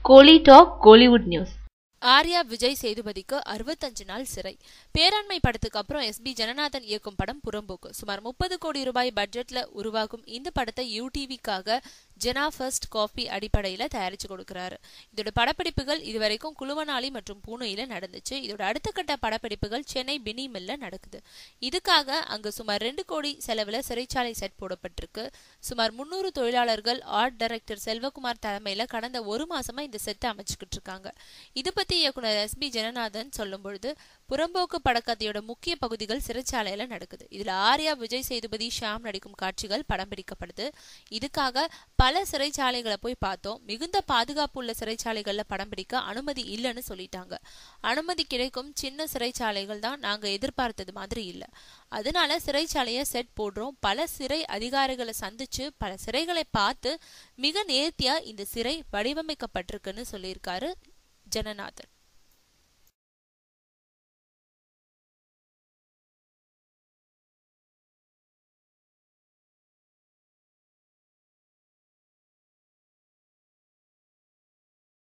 கோலி talk Kollywood news. Arya Vijay சேதுபதிக்கு 65 நாள் சிறை. பேராண்மை படத்துக்கு அப்புறம் எஸ்பி ஜனநாதன் இயக்கும் படம் புறம்போக்கு. சுமார் 30 கோடி ரூபாய் பட்ஜெட்ல உருவாகும் இந்த படத்தை யூடிவிக்காக ஜெனா ஃபர்ஸ்ட் காபி அடிப்படையில தயாரிச்சு கொடுக்கிறாரு. இதோட படப்பிடிப்புகள் இதுவரைக்கும் குழுவனாலி மற்றும் பூனேயில நடந்துச்சு. இதோட அடுத்த கட்ட படப்பிடிப்புகள் சென்னை பினி மில்ல நடக்குது. இதுக்காக அங்கு சுமார் 2 கோடி செலவுல சிறைச்சாலை செட் போடப்பட்டிருக்கு. சுமார் 300 தொழிலாளர்கள் ஆர்ட் டைரக்டர் செல்வகுமார் தலைமையில கடந்த ஒரு மாசமா இந்த செட்டை அமைச்சுக்கிட்டு இருக்காங்க. இது பத்தி இயக்குனர் எஸ்பி ஜனநாதன் சொல்லும் பொழுது, புறம்போக்கு படக்கதையோட முக்கிய பகுதிகள் சிறைச்சாலையில நடக்குது. இதுல ஆர்யா விஜய் சேதுபதி ஷாம் நடிக்கும் காட்சிகள் படம் பிடிக்கப்படுது. இதுக்காக பல சிறைச்சாலைகளை போய் பார்த்தோம். மிகுந்த பாதுகாப்பு உள்ள சிறைச்சாலைகள்ல படம் பிடிக்க அனுமதி இல்லைன்னு சொல்லிட்டாங்க. அனுமதி கிடைக்கும் சின்ன சிறைச்சாலைகள் தான் நாங்க எதிர்பார்த்தது மாதிரி இல்ல. அதனால சிறைச்சாலைய செட் போடுறோம். பல சிறை அதிகாரிகளை சந்திச்சு பல சிறைகளை பார்த்து மிக நேர்த்தியா இந்த சிறை வடிவமைக்கப்பட்டிருக்குன்னு சொல்லியிருக்காரு ஜனநாதன்.